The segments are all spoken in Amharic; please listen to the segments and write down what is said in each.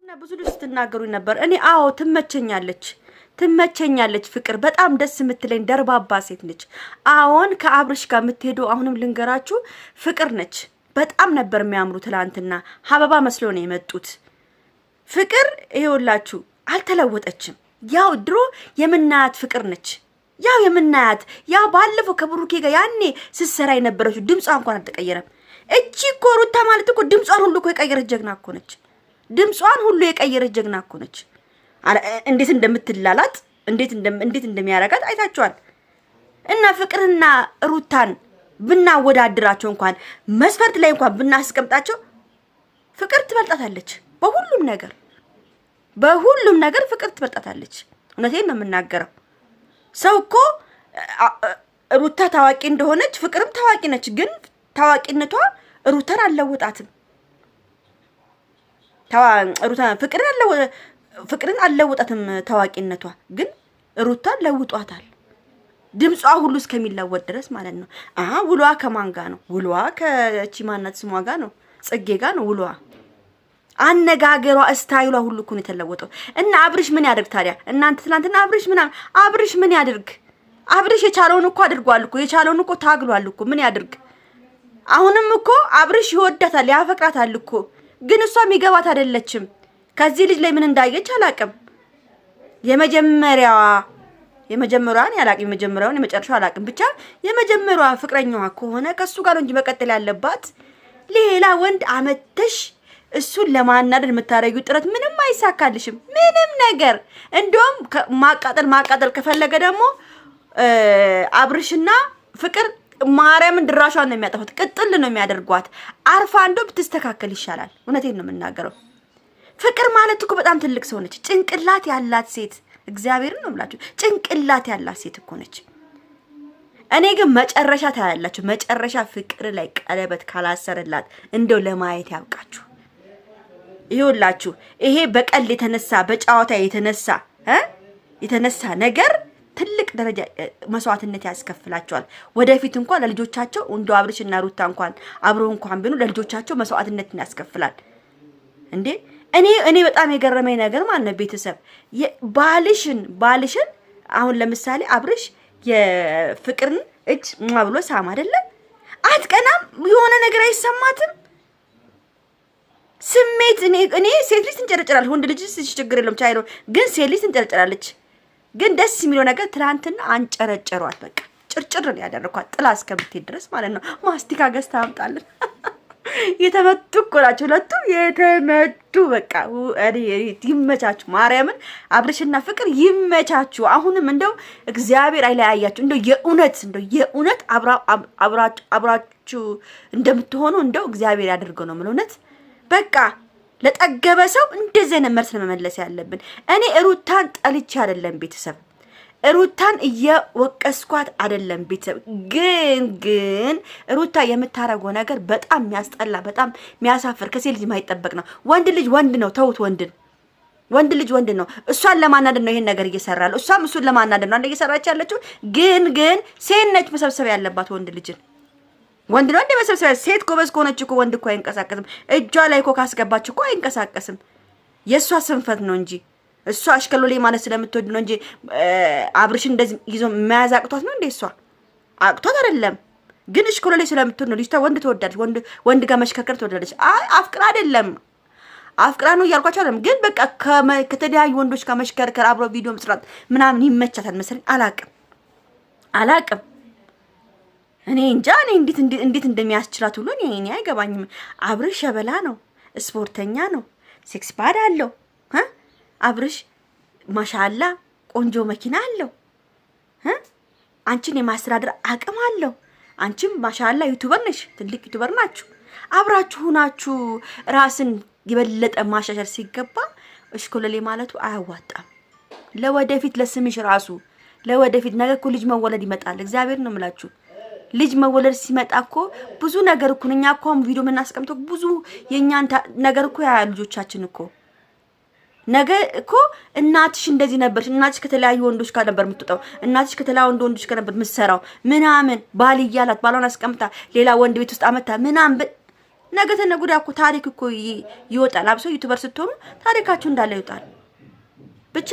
እና ብዙ ልጅ ስትናገሩኝ ነበር። እኔ አዎ ትመቸኛለች ፍቅር በጣም ደስ የምትለኝ ደርባባ ሴት ነች። አዎን ከአብርሽ ጋር የምትሄደው አሁንም ልንገራችሁ ፍቅር ነች። በጣም ነበር የሚያምሩ። ትላንትና ሀበባ መስሎ ነው የመጡት። ፍቅር ይኸውላችሁ አልተለወጠችም። ያው ድሮ የምናያት ፍቅር ነች። ያው የምናያት ያው ባለፈው ከብሩኬ ጋር ያኔ ስትሰራ የነበረችው ድምጿ እንኳን አልተቀየረም። እቺ እኮ ሩታ ማለት እኮ ድምጿን ሁሉ እኮ የቀየረች ጀግና እኮ ነች። ድምጿን ሁሉ የቀየረች ጀግና እኮ ነች። እንዴት እንደምትላላት እንዴት እንደሚያረጋት አይታችኋል። እና ፍቅርና ሩታን ብናወዳድራቸው እንኳን መስፈርት ላይ እንኳን ብናስቀምጣቸው ፍቅር ትበልጣታለች። በሁሉም ነገር ፍቅር ትበልጣታለች። እውነቴን ነው የምናገረው። ሰው እኮ ሩታ ታዋቂ እንደሆነች ፍቅርም ታዋቂ ነች። ግን ታዋቂነቷ ሩታን አልለውጣትም። ፍቅርን አልለውጣትም ታዋቂነቷ። ግን ሩታን ለውጧታል። ድምጿ ሁሉ እስከሚለወጥ ድረስ ማለት ነው። ውሏ ከማን ጋር ነው? ውሏ ከቺማናት ስሟ ጋር ነው፣ ጽጌ ጋር ነው ውሏ። አነጋገሯ ስታይሏ ሁሉ እኮ ነው የተለወጠው። እና አብርሽ ምን ያድርግ ታዲያ? እናንተ ትናንትና አብርሽ ምን ያድርግ? አብርሽ የቻለውን እኮ አድርጓል እኮ የቻለውን እኮ ታግሏል እኮ። ምን ያድርግ? አሁንም እኮ አብርሽ ይወዳታል ያፈቅራታል እኮ። ግን እሷ የሚገባት አይደለችም። ከዚህ ልጅ ላይ ምን እንዳየች አላቅም። የመጀመሪያውን የመጨረሻው አላቅም። ብቻ የመጀመሪያዋ ፍቅረኛዋ ከሆነ ከሱ ጋር ነው እንጂ መቀጠል ያለባት። ሌላ ወንድ አመተሽ እሱን ለማናደድ የምታረጊው ጥረት ምንም አይሳካልሽም። ምንም ነገር እንደውም ማቃጠል ከፈለገ ደግሞ አብርሽና ፍቅር ማርያምን ድራሿን ነው የሚያጠፋት። ቅጥል ነው የሚያደርጓት። አርፋ እንደው ብትስተካከል ይሻላል። እውነቴን ነው የምናገረው። ፍቅር ማለት እኮ በጣም ትልቅ ሰው ነች። ጭንቅላት ያላት ሴት፣ እግዚአብሔርን ነው የምላችሁ። ጭንቅላት ያላት ሴት እኮ ነች። እኔ ግን መጨረሻ ታያላችሁ። መጨረሻ ፍቅር ላይ ቀለበት ካላሰረላት እንደው ለማየት ያብቃችሁ። ይኸውላችሁ ይሄ በቀል የተነሳ በጨዋታ የተነሳ ነገር ትልቅ ደረጃ መስዋዕትነት ያስከፍላቸዋል። ወደፊት እንኳን ለልጆቻቸው እንደ አብርሽና ሩታ እንኳን አብረው እንኳን ቢኑ ለልጆቻቸው መስዋዕትነትን ያስከፍላል። እንዴ እኔ በጣም የገረመኝ ነገር ማለት ነው ቤተሰብ ባልሽን አሁን ለምሳሌ አብርሽ የፍቅርን እጅ ብሎ ሳም አይደለ? አትቀናም? የሆነ ነገር አይሰማትም? ስሜት እኔ ሴት ልጅ ትንጨረጨራለች። ወንድ ልጅ ችግር የለውም ቻይ ነው። ግን ሴት ልጅ ትንጨረጨራለች። ግን ደስ የሚለው ነገር ትናንትና አንጨረጨሯት። በቃ ጭርጭር ነው ያደረኳት ጥላ እስከምትሄድ ድረስ ማለት ነው። ማስቲካ ገዝታ አምጣልን። የተመቱ እኮ ናቸው ሁለቱም የተመቱ። በቃ ይመቻችሁ። ማርያምን አብርሽና ፍቅር ይመቻችሁ። አሁንም እንደው እግዚአብሔር አይለያያችሁ። እንደው የእውነት አብራችሁ እንደምትሆኑ እንደው እግዚአብሔር ያደርገው ነው የምለው። እውነት በቃ ለጠገበ ሰው እንደዚህ አይነት መልስ መመለስ ያለብን። እኔ ሩታን ጠልቼ አይደለም ቤተሰብ፣ ሩታን እየወቀስኳት አይደለም ቤተሰብ። ግን ሩታ የምታረገው ነገር በጣም የሚያስጠላ፣ በጣም የሚያሳፍር፣ ከሴት ልጅ የማይጠበቅ ነው። ወንድ ልጅ ወንድ ነው፣ ተውት። ወንድ ልጅ ወንድ ነው። እሷን ለማናደድ ነው ይሄን ነገር እየሰራል። እሷም እሱን ለማናደድ ነው እየሰራች ያለችው። ግን ሴት ነች መሰብሰብ ያለባት ወንድ ልጅን። ወንድ ነው እንደ መሰብሰብ። ሴት ጎበዝ ከሆነች እኮ ወንድ እኮ አይንቀሳቀስም። እጇ ላይ እኮ ካስገባች እኮ አይንቀሳቀስም። የእሷ ስንፈት ነው እንጂ እሷ አሽከሎሌ ማለት ስለምትወድ ነው እንጂ አብርሽን እንደዚህ ይዞ መያዝ አቅቷት ነው እንዴ? እሷ አቅቷት አይደለም። ግን አሽከሎሌ ስለምትወድ ነው። ልጅቷ ወንድ ትወዳለች። ወንድ ጋር መሽከርከር ትወዳለች። አፍቅራ አይደለም። አፍቅራ ነው እያልኳቸው አይደለም። ግን በቃ ከተለያዩ ወንዶች ጋር መሽከርከር፣ አብሮ ቪዲዮ መስራት ምናምን ይመቻታል መሰለኝ። አላቅም እኔ እንጃ። እኔ እንዴት እንደሚያስችላት ሁሉ እኔ አይገባኝም። አብርሽ ሸበላ ነው፣ ስፖርተኛ ነው፣ ሴክስ ፓድ አለው። አብርሽ ማሻአላ ቆንጆ መኪና አለው። አንቺን የማስተዳደር አቅም አለው። አንቺም ማሻአላ ዩቲዩበር ነሽ፣ ትልቅ ዩቲዩበር ናችሁ። አብራችሁ ሆናችሁ ራስን የበለጠ ማሻሻል ሲገባ እሽኮለሌ ማለቱ አያዋጣም። ለወደፊት ለስምሽ ራሱ ለወደፊት ነገር እኮ ልጅ መወለድ ይመጣል። እግዚአብሔር ነው የምላችሁ። ልጅ መወለድ ሲመጣ እኮ ብዙ ነገር እኮ እኛ እኮ ቪዲዮ የምናስቀምጠው ብዙ የኛን ነገር እኮ ያ ልጆቻችን እኮ ነገ እኮ እናትሽ እንደዚህ ነበርሽ፣ እናትሽ ከተለያዩ ወንዶች ጋር ነበር የምትወጣው፣ እናትሽ ከተለያዩ ወንዶች ጋር ነበር የምትሰራው ምናምን፣ ባል እያላት ባሏን አስቀምጣ ሌላ ወንድ ቤት ውስጥ አመታ ምናምን ነገ ተነገ ወዲያ እኮ ታሪክ እኮ ይወጣል። አብሶ ዩቲዩበር ስትሆኑ ታሪካችሁ እንዳለ ይወጣል። ብቻ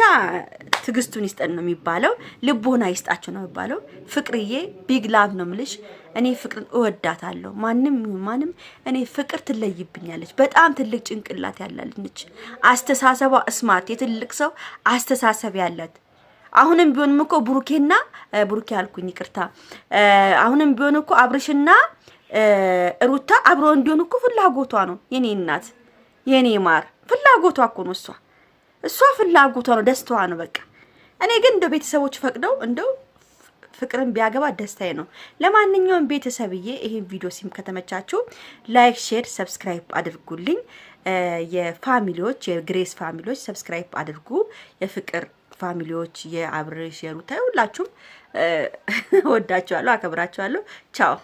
ትግስቱን ይስጠን ነው የሚባለው። ልቦና ይስጣችሁ ነው የሚባለው። ፍቅርዬ ቢግ ላቭ ነው የምልሽ። እኔ ፍቅርን እወዳታለሁ። ማንም እኔ ፍቅር ትለይብኛለች። በጣም ትልቅ ጭንቅላት ያላት ነች። አስተሳሰቧ ስማርት፣ የትልቅ ሰው አስተሳሰብ ያላት። አሁንም ቢሆንም እኮ ብሩኬ አልኩኝ ይቅርታ። አሁንም ቢሆን እኮ አብርሽና ሩታ አብሮ እንዲሆን እኮ ፍላጎቷ ነው። የኔ እናት የኔ ማር ፍላጎቷ እኮ ነው። እሷ ፍላጎቷ ነው፣ ደስታዋ ነው በቃ። እኔ ግን እንደ ቤተሰቦች ፈቅደው እንደው ፍቅርን ቢያገባ ደስታዬ ነው። ለማንኛውም ቤተሰብዬ ይሄን ቪዲዮ ከተመቻችሁ ላይክ፣ ሼር፣ ሰብስክራይብ አድርጉልኝ። የፋሚሊዎች የግሬስ ፋሚሊዎች ሰብስክራይብ አድርጉ። የፍቅር ፋሚሊዎች የአብርሽ የሩታ ሁላችሁም ወዳችኋለሁ፣ አከብራችኋለሁ። ቻው